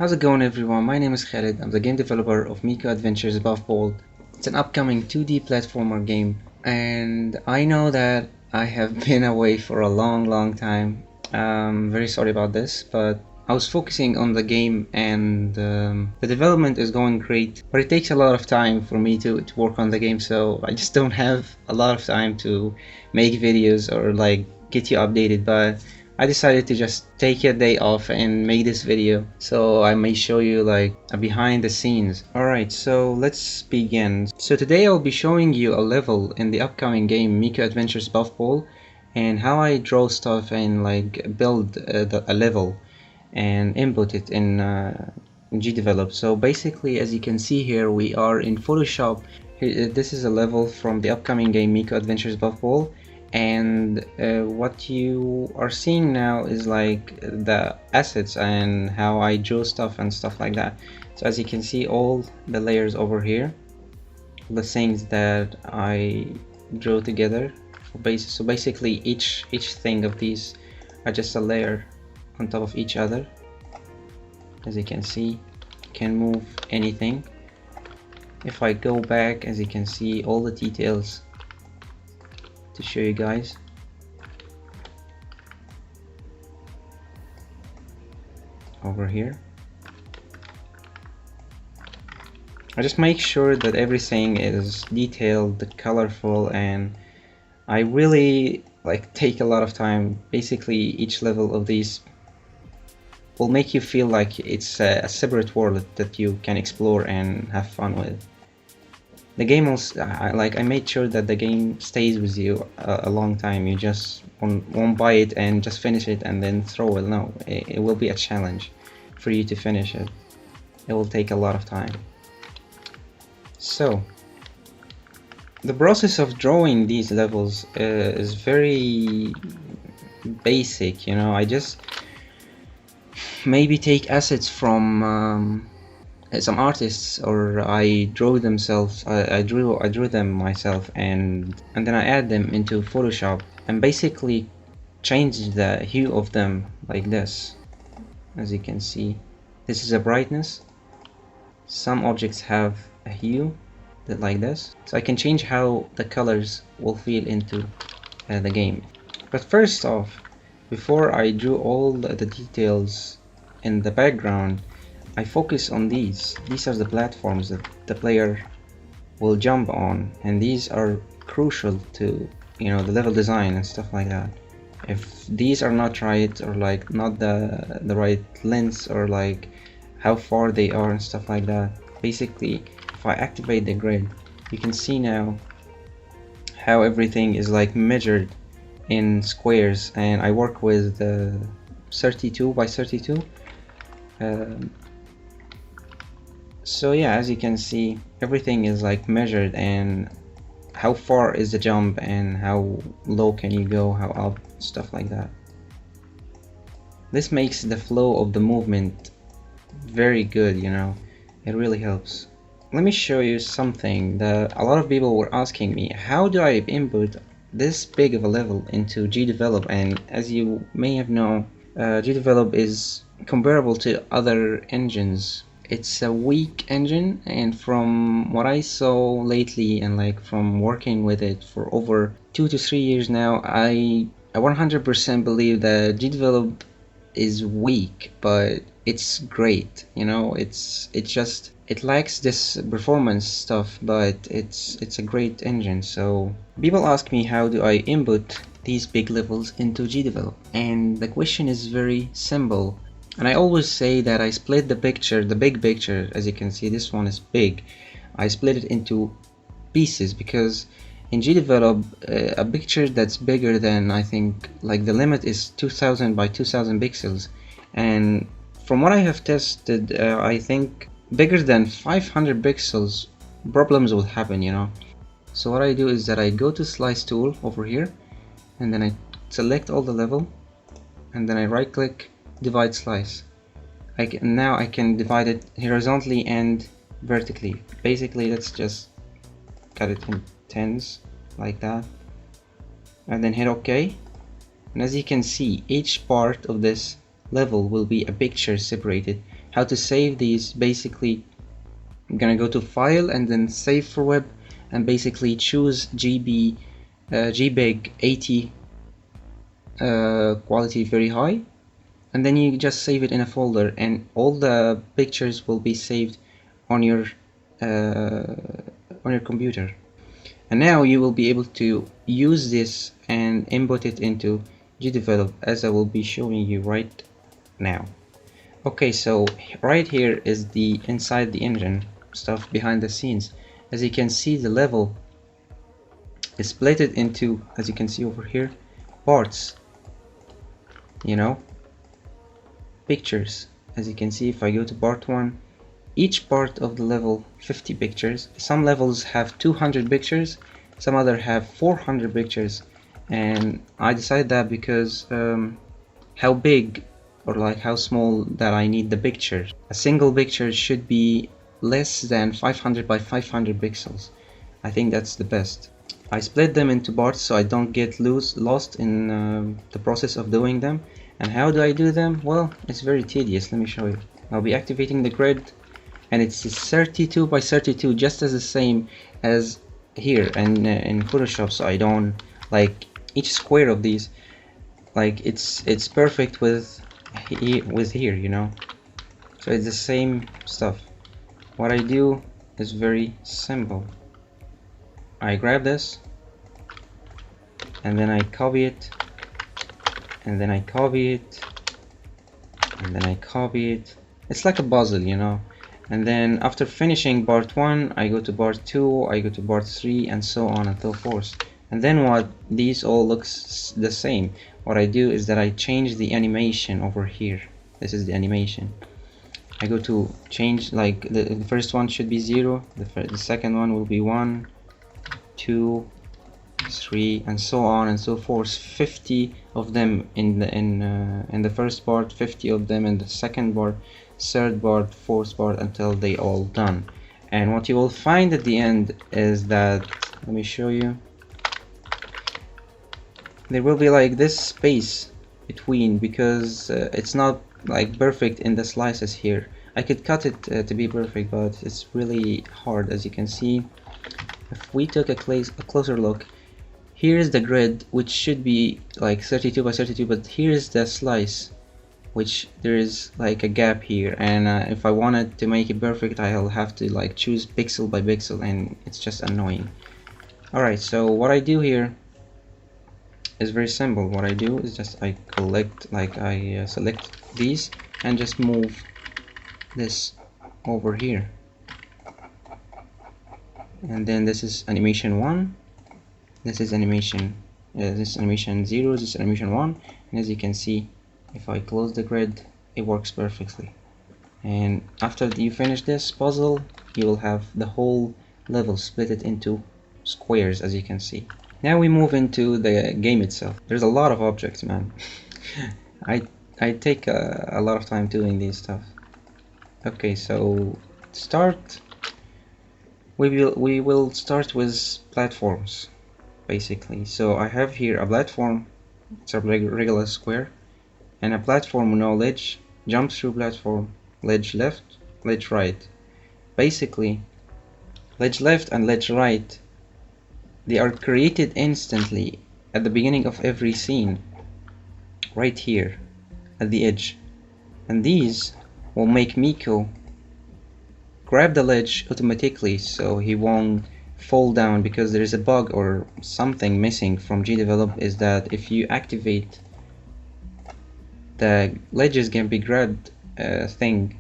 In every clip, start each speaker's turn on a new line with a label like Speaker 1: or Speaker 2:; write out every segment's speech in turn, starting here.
Speaker 1: How's it going, everyone? My name is Khalid. I'm the game developer of Miko Adventures Puffball. It's an upcoming 2D platformer game, and I know that I have been away for a long time. I'm very sorry about this, but I was focusing on the game, and the development is going great, but it takes a lot of time for me to work on the game, so I just don't have a lot of time to make videos or like get you updated. But I decided to just take a day off and make this video so I may show you like a behind the scenes. Alright, so let's begin. So today I'll be showing you a level in the upcoming game Miko Adventures Puffball, and how I draw stuff and like build a level and input it in Gdevelop. So basically, as you can see here, we are in Photoshop. This is a level from the upcoming game Miko Adventures Puffball, and what you are seeing now is like the assets and how I drew stuff and stuff like that. So as you can see, all the layers over here, the things that I drew together. So basically each thing of these are just a layer on top of each other. As you can see, you can move anything. If I go back, as you can see, all the details to show you guys. Over here, I just make sure that everything is detailed, colorful, and I really like take a lot of time. Basically each level of these will make you feel like it's a separate world that you can explore and have fun with. The game also, I made sure that the game stays with you a long time. You just won't buy it and just finish it and then throw it. No, it will be a challenge for you to finish it. It will take a lot of time. So the process of drawing these levels is very basic, you know. I just maybe take assets from some artists, or I drew themselves. I drew them myself, and then I add them into Photoshop and basically change the hue of them like this. As you can see, this is a brightness. Some objects have a hue that like this, so I can change how the colors will feel into the game. But first off, before I drew all the details in the background, I focus on these. These are the platforms that the player will jump on, and these are crucial to, you know, the level design and stuff like that. If these are not right, or like not the right length, or like how far they are and stuff like that, basically if I activate the grid, you can see now how everything is like measured in squares, and I work with 32 by 32. So yeah, as you can see, everything is like measured, and how far is the jump and how low can you go, how up, stuff like that. This makes the flow of the movement very good, you know. It really helps. Let me show you something that a lot of people were asking me. How do I input this big of a level into Gdevelop? And as you may have known, Gdevelop is comparable to other engines. It's a weak engine, and from what I saw lately, and like from working with it for over 2 to 3 years now, I 100% believe that Gdevelop is weak, but it's great. You know, it lacks this performance stuff, but it's a great engine. So people ask me, how do I input these big levels into Gdevelop? And the question is very simple. And I always say that I split the picture, the big picture. As you can see, this one is big. I split it into pieces because in Gdevelop, a picture that's bigger than, I think, like the limit is 2000 by 2000 pixels. And from what I have tested, I think bigger than 500 pixels, problems will happen, you know. So what I do is that I go to slice tool over here, and then I select all the level, and then I right click, divide slice. Now I can divide it horizontally and vertically. Basically, let's just cut it in tens like that, and then hit OK. And as you can see, each part of this level will be a picture separated how to save these. Basically, I'm gonna go to File and then Save for Web, and basically choose GBIG 80 quality very high, and then you just save it in a folder, and all the pictures will be saved on your computer. And now you will be able to use this and input it into Gdevelop, as I will be showing you right now. Okay, so right here is the inside the engine stuff behind the scenes. As you can see, the level is split into, as you can see over here, parts, you know, pictures. As you can see, if I go to part 1, each part of the level 50 pictures. Some levels have 200 pictures, some other have 400 pictures, and I decide that because how big or like how small that I need the picture. A single picture should be less than 500 by 500 pixels. I think that's the best. I split them into parts so I don't get lost in the process of doing them. And how do I do them? Well, it's very tedious. Let me show you. I'll be activating the grid, and it's 32 by 32, just as the same as here and in Photoshop. So I don't like each square of these, like it's perfect with here, you know. So it's the same stuff. What I do is very simple. I grab this, and then I copy it, and then I copy it, and then I copy it. It's like a puzzle, you know. And then after finishing part 1, I go to part 2, I go to part 3, and so on until 4. And then what? These all looks the same. What I do is that I change the animation over here. This is the animation. I go to change, like the first one should be 0, the second one will be 1, 2, 3, and so on and so forth. 50 of them in the first part, 50 of them in the second part, third part, fourth part, until they all done. And what you will find at the end is that, let me show you, there will be like this space between, because it's not like perfect in the slices here. I could cut it to be perfect, but it's really hard. As you can see, if we took a closer look, here's the grid, which should be like 32 by 32, but here's the slice, which there is like a gap here, and if I wanted to make it perfect, I'll have to like choose pixel by pixel, and it's just annoying. Alright, so what I do here is very simple. What I do is just I select these and just move this over here, and then this is animation 1, this is animation 0, this is animation 1, and as you can see, if I close the grid, it works perfectly. And after you finish this puzzle, you will have the whole level split it into squares, as you can see. Now we move into the game itself. There's a lot of objects, man. I take a lot of time doing these stuff. Okay, so start. We will start with platforms, basically. So I have here a platform. It's a regular square, and a platform no ledge. Jump through platform. Ledge left, ledge right. Basically, ledge left and ledge right, they are created instantly at the beginning of every scene, right here at the edge, and these will make Miko grab the ledge automatically, so he won't fall down, because there is a bug or something missing from Gdevelop, is that if you activate the ledges can be grabbed thing,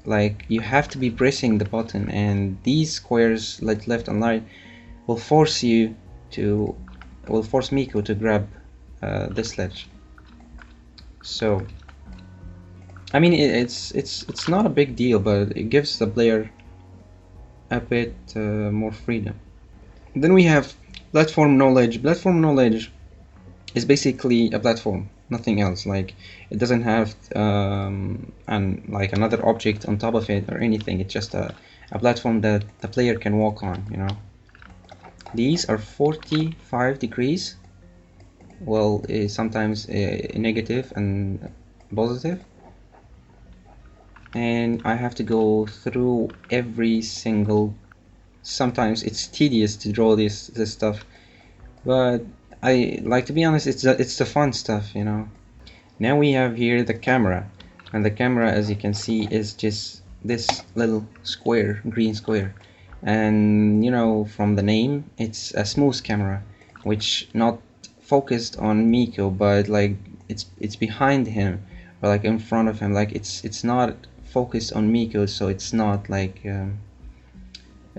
Speaker 1: like you have to be pressing the button, and these squares like left and right will force Miko to grab this ledge. So I mean, it's not a big deal, but it gives the player a bit more freedom. Then we have platform no ledge. Platform no ledge is basically a platform, nothing else. Like, it doesn't have like another object on top of it or anything. It's just a platform that the player can walk on, you know. These are 45 degrees. Well, sometimes negative and positive. and I have to go through every single. Sometimes it's tedious to draw this stuff, but I like, to be honest, it's the fun stuff, you know. Now we have here the camera, and the camera, as you can see, is just this little square, green square, and you know, from the name, it's a smooth camera, which not focused on Miko, but like it's behind him, or like in front of him. Like it's not focused on Miko, so it's not like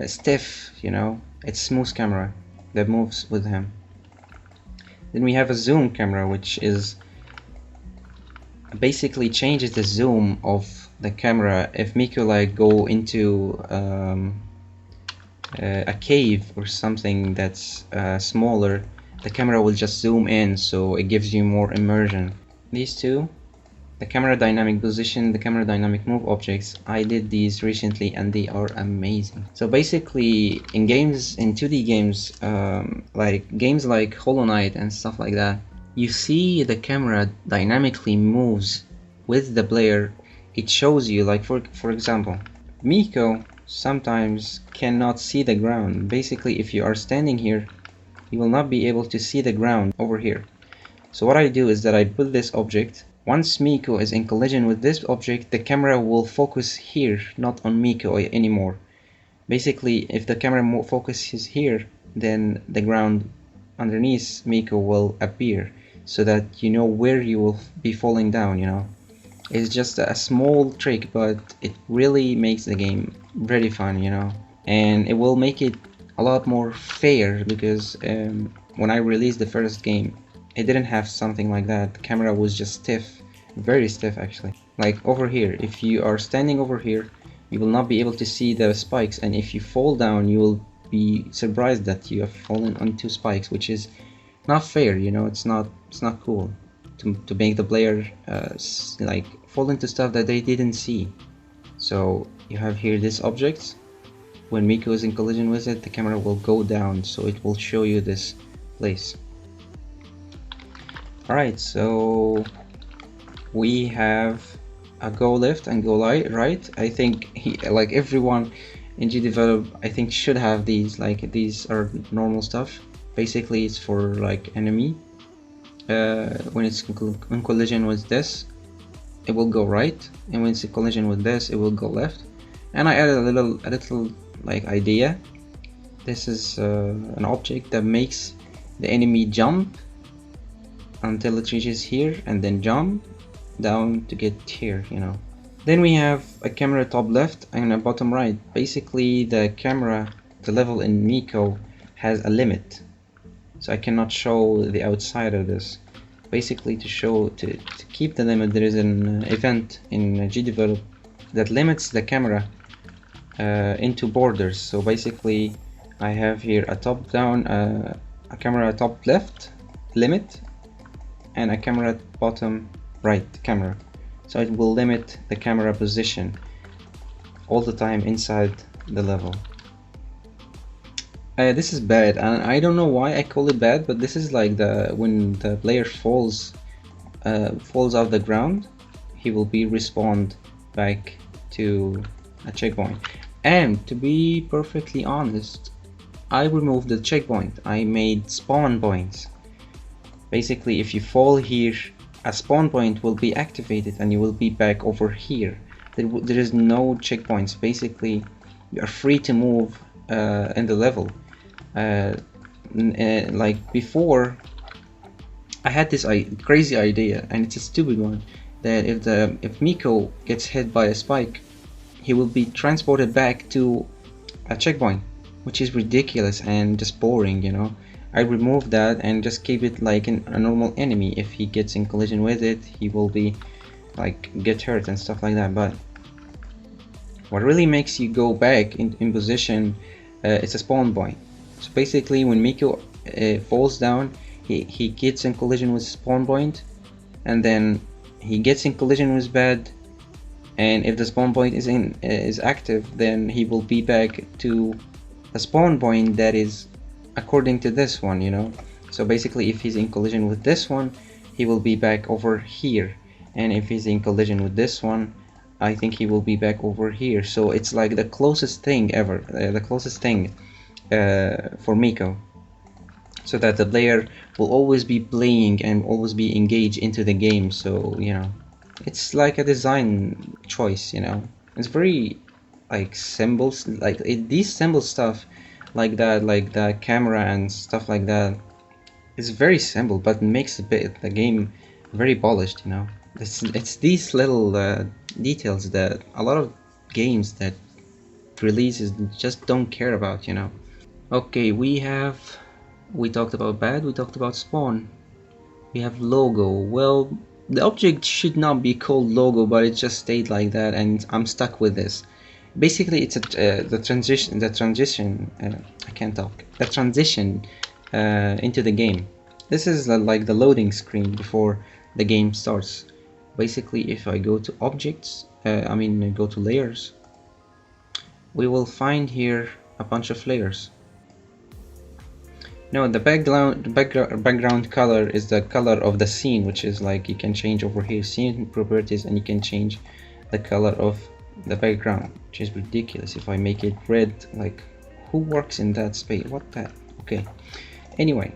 Speaker 1: stiff, you know. It's smooth camera that moves with him. Then we have a zoom camera, which is basically changes the zoom of the camera. If Miko like go into a cave or something that's smaller, the camera will just zoom in, so it gives you more immersion. These two, the camera dynamic position, the camera dynamic move objects, I did these recently and they are amazing. So basically in games, in 2D games, like games like Hollow Knight and stuff like that, you see the camera dynamically moves with the player. It shows you, like for example, Miko sometimes cannot see the ground. Basically, if you are standing here, you will not be able to see the ground over here. So what I do is that I put this object. Once Miko is in collision with this object, the camera will focus here, not on Miko anymore. Basically, if the camera focuses here, then the ground underneath Miko will appear, so that you know where you will be falling down, you know. It's just a small trick, but it really makes the game very fun, you know. And it will make it a lot more fair, because when I released the first game, it didn't have something like that. The camera was just stiff, very stiff actually. Like over here, if you are standing over here, you will not be able to see the spikes, and if you fall down, you will be surprised that you have fallen onto spikes, which is not fair, you know. It's not cool to make the player like fall into stuff that they didn't see. So you have here this object. When Miko is in collision with it, the camera will go down, so it will show you this place. Alright, so we have a go left and go right. I think like everyone in Gdevelop, I think, should have these. Like, these are normal stuff. Basically, it's for like enemy. When it's in collision with this, it will go right, and when it's in collision with this, it will go left. And I added a little like idea. This is an object that makes the enemy jump until it reaches here, and then jump down to get here, you know. Then we have a camera top left and a bottom right. Basically, the camera, the level in Miko has a limit, so I cannot show the outside of this. Basically, to keep the limit, there is an event in Gdevelop that limits the camera into borders. So basically, I have here a top down, a camera top left limit, and a camera bottom right camera. So it will limit the camera position all the time inside the level. This is bad, and I don't know why I call it bad, but this is like when the player falls off the ground, he will be respawned back to a checkpoint. And to be perfectly honest, I removed the checkpoint. I made spawn points. Basically, if you fall here, a spawn point will be activated and you will be back over here. There is no checkpoints. Basically, you are free to move in the level. Like before, I had this crazy idea, and it's a stupid one, that if Miko gets hit by a spike, he will be transported back to a checkpoint, which is ridiculous and just boring, you know. I removed that and just keep it like a normal enemy. If he gets in collision with it, he will be like get hurt and stuff like that. But what really makes you go back in position, it's a spawn point. So basically, when Miko falls down, he gets in collision with spawn point, and then he gets in collision with bed, and if the spawn point is active, then he will be back to a spawn point that is according to this one, you know. So basically, if he's in collision with this one, he will be back over here, and if he's in collision with this one, I think he will be back over here. So it's like the closest thing ever, the closest thing for Miko, so that the player will always be playing and always be engaged into the game. So you know, it's like a design choice, you know. It's very like symbols, like these symbol stuff like that, like the camera and stuff like that, is very simple, but makes the game very polished, you know. It's these little details that a lot of games that releases just don't care about, you know. Okay, we talked about bad, we talked about spawn. We have logo. Well, the object should not be called logo, but it just stayed like that, and I'm stuck with this. Basically, it's the transition. I can't talk. The transition into the game. This is like the loading screen before the game starts. Basically, if I go to objects, go to layers, we will find here a bunch of layers. No, the background color is the color of the scene, which is like you can change over here scene properties, and you can change the color of the background, which is ridiculous. If I make it red, like who works in that space? What the? Okay. Anyway,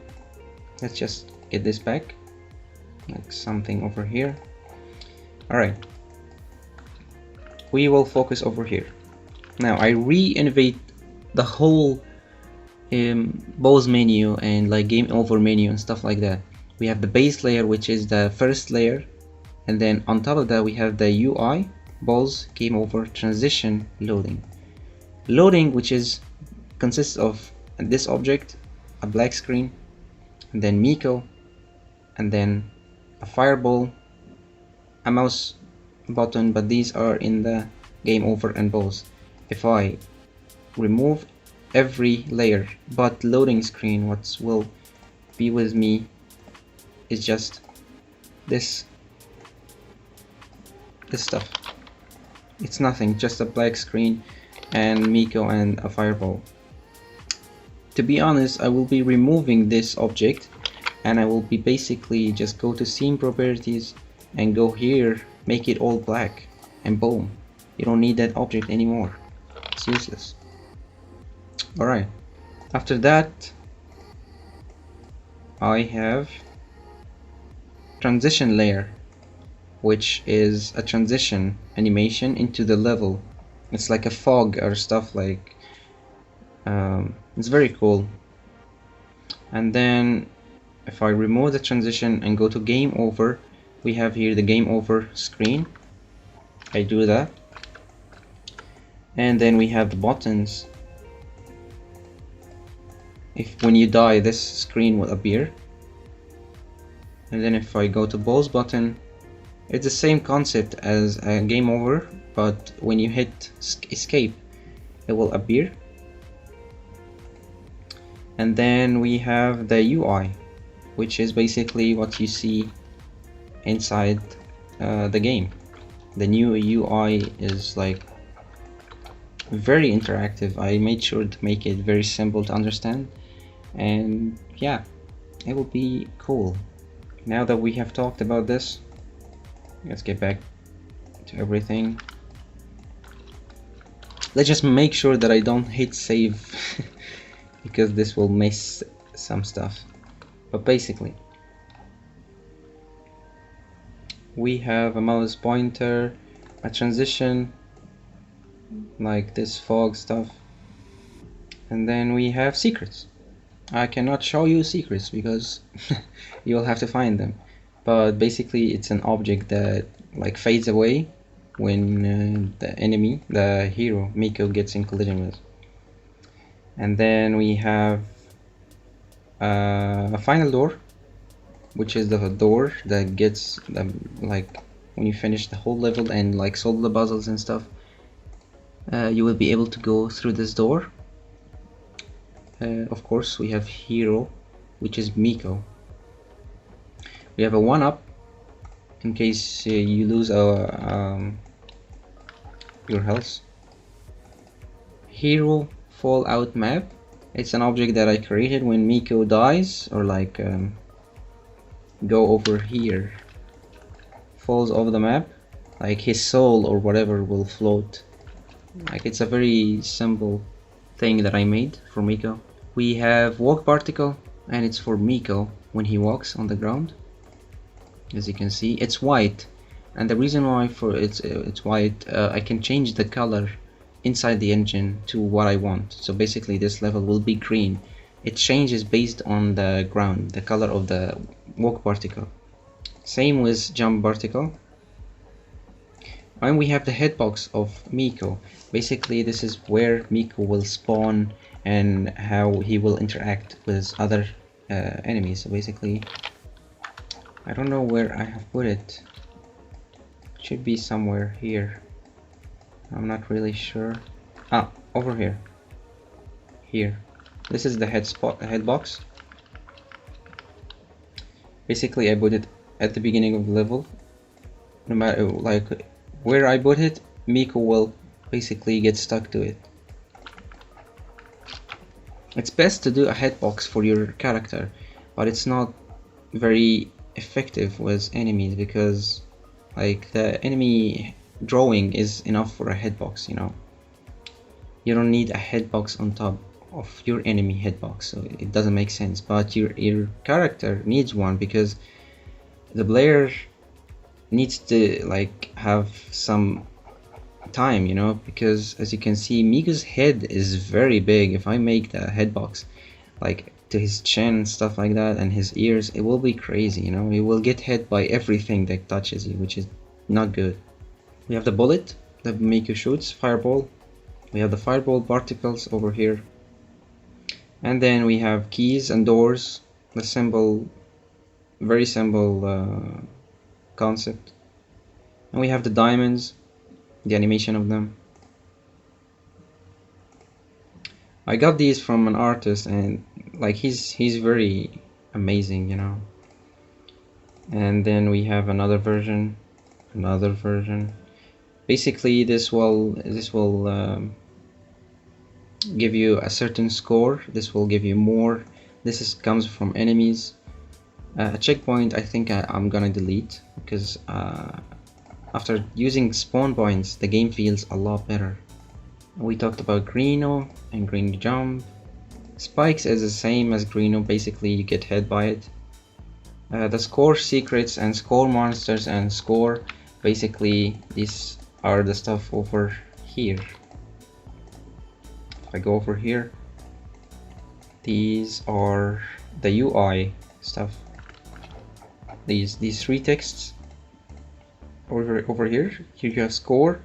Speaker 1: let's just get this back, like something over here. All right. We will focus over here. Now I re-innovate the whole pause menu and like game over menu and stuff like that. We have the base layer, which is the first layer, and then on top of that we have the UI, pause, game over, transition, loading. Loading, which is consists of this object, a black screen, and then Miko, and then a fireball, a mouse button, but these are in the game over and pause. If I remove every layer but loading screen, what will be with me is just this stuff. It's nothing, just a black screen and Miko and a fireball. To be honest, I will be removing this object, and I will be basically just go to scene properties and go here, make it all black, and boom, you don't need that object anymore. It's useless. Alright, after that I have transition layer, which is a transition animation into the level. It's like a fog or stuff, like it's very cool. And then if I remove the transition and go to game over, we have here the game over screen. I do that, and then we have the buttons. When you die, this screen will appear. And then if I go to pause button, it's the same concept as a game over, but when you hit escape, it will appear. And then we have the UI, which is basically what you see inside the game. The new UI is like very interactive. I made sure to make it very simple to understand, and yeah, it will be cool. Now that we have talked about this, let's get back to everything. Let's just make sure that I don't hit save because this will miss some stuff. But basically, we have a mouse pointer, a transition, like this fog stuff, and then we have secrets. I cannot show you secrets because you'll have to find them, but basically it's an object that like fades away when the enemy, the hero Miko, gets in collision with. And then we have a final door, which is the door that gets like when you finish the whole level and like solve the puzzles and stuff, you will be able to go through this door. Of course, we have hero, which is Miko. We have a 1-up in case you lose your health. Hero fallout map. It's an object that I created when Miko dies, or like go over here, falls off the map. like his soul or whatever will float. Like it's a very simple thing that I made for Miko. We have walk particle, and it's for Miko when he walks on the ground. As you can see, it's white, and the reason why for it's white, I can change the color inside the engine to what I want. So basically this level will be green. It changes based on the ground, the color of the walk particle. Same with jump particle. And we have the hitbox of Miko. Basically this is where Miko will spawn and how he will interact with other enemies. So basically, I don't know where I have put it. It should be somewhere here. I'm not really sure. Ah, over here. Here. This is the headbox. Basically I put it at the beginning of the level. No matter like where I put it, Miko will basically get stuck to it. It's best to do a hitbox for your character, but it's not very effective with enemies because like the enemy drawing is enough for a hitbox, you know. You don't need a hitbox on top of your enemy hitbox, so it doesn't make sense. But your character needs one because the player needs to like have some time, you know, because as you can see Miko's head is very big. If I make the headbox like to his chin and stuff like that and his ears, it will be crazy, you know. He will get hit by everything that touches you, which is not good. We have the bullet that Miko shoots, fireball. We have the fireball particles over here, and then we have keys and doors, the simple, very simple concept. And we have the diamonds, the animation of them. I got these from an artist, and like he's very amazing, you know. And then we have another version. Basically this will give you a certain score. This will give you more. This comes from enemies. A checkpoint I think I'm gonna delete because after using spawn points the game feels a lot better. We talked about Greeno and green jump. Spikes is the same as Greeno, basically you get hit by it. The score secrets and score monsters and score, basically these are the stuff over here. If I go over here, these are the UI stuff. These three texts over here. Here you have score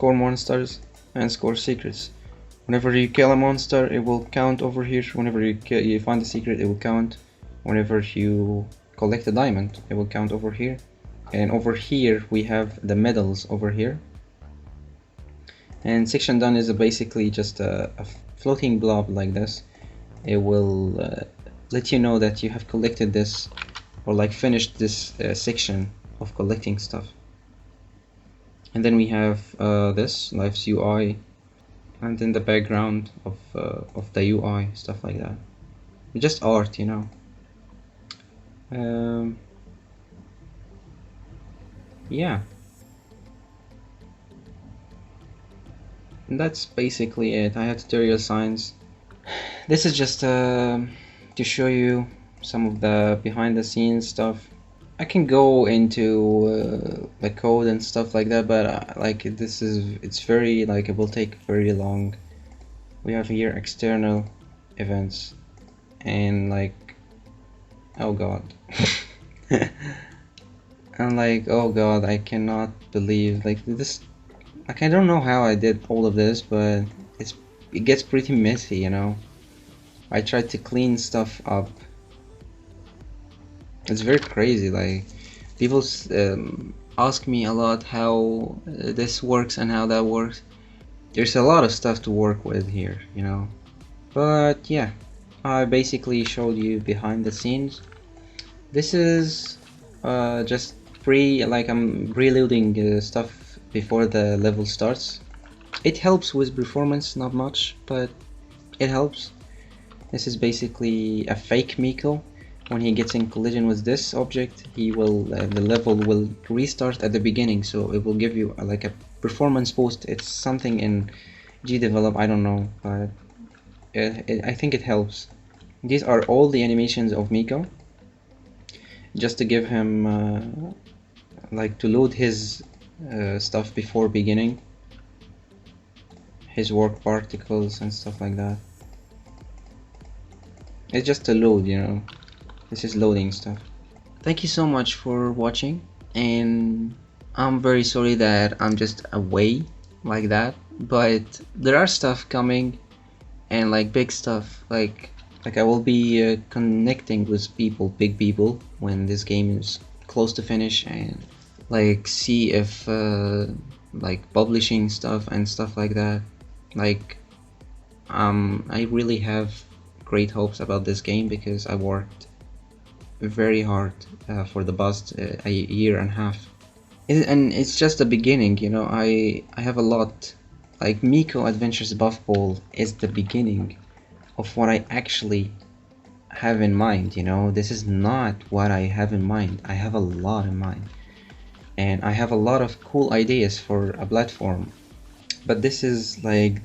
Speaker 1: monsters, and score secrets. Whenever you kill a monster, it will count over here. Whenever you find a secret, it will count. Whenever you collect a diamond, it will count over here. And over here we have the medals over here. And section done is basically just a floating blob like this. It will let you know that you have collected this, or like finished this section of collecting stuff. And then we have this life's UI, and then the background of the UI, stuff like that. Just art, you know. Yeah, and that's basically it. I have tutorial signs. This is just to show you some of the behind the scenes stuff. I can go into the code and stuff like that, but like it's very like it will take very long. We have here external events, and like, oh god. I'm like, oh god, I cannot believe like this. Like, I don't know how I did all of this, but it gets pretty messy, you know. I tried to clean stuff up. It's very crazy. Like, people ask me a lot how this works and how that works. There's a lot of stuff to work with here, you know. But yeah, I basically showed you behind the scenes. This is just like I'm reloading stuff before the level starts. It helps with performance, not much, but it helps. This is basically a fake Miko. when he gets in collision with this object, he will the level will restart at the beginning, so it will give you like a performance boost. It's something in Gdevelop, I don't know, but I think it helps. These are all the animations of Miko, just to give him like to load his stuff before beginning, his work particles and stuff like that. It's just to load, you know. This is loading stuff. Thank you so much for watching, and I'm very sorry that I'm just away like that, but there are stuff coming, and like big stuff, like I will be connecting with people, big people, when this game is close to finish, and like see if like publishing stuff and stuff like that. Like I really have great hopes about this game because I worked very hard for the past a year and a half, and it's just the beginning, you know. I have a lot, like Miko Adventures Puffball is the beginning of what I actually have in mind, you know. This is not what I have in mind. I have a lot in mind, and I have a lot of cool ideas for a platform, but this is like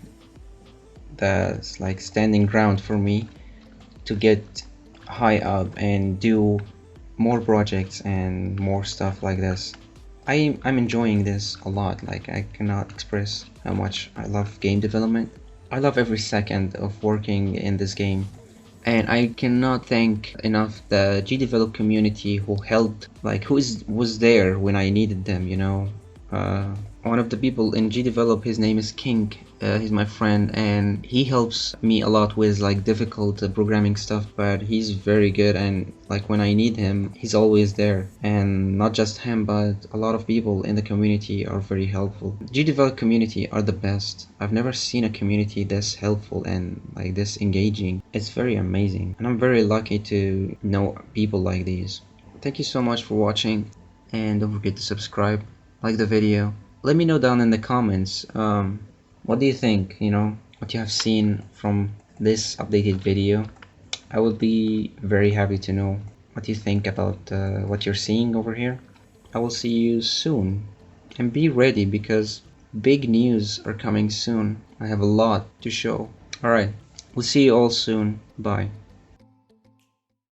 Speaker 1: the like standing ground for me to get high up and do more projects and more stuff like this. I'm enjoying this a lot. Like, I cannot express how much I love game development. I love every second of working in this game, and I cannot thank enough the Gdevelop community who helped, like was there when I needed them, you know. One of the people in Gdevelop, his name is King. He's my friend, and he helps me a lot with like difficult programming stuff, but he's very good, and like when I need him, he's always there. And not just him, but a lot of people in the community are very helpful. Gdevelop community are the best. I've never seen a community this helpful and like this engaging. It's very amazing, and I'm very lucky to know people like these. Thank you so much for watching, and don't forget to subscribe, like the video. Let me know down in the comments, what do you think, you know, what you have seen from this updated video. I would be very happy to know what you think about what you're seeing over here. I will see you soon, and be ready because big news are coming soon. I have a lot to show. Alright, we'll see you all soon. Bye.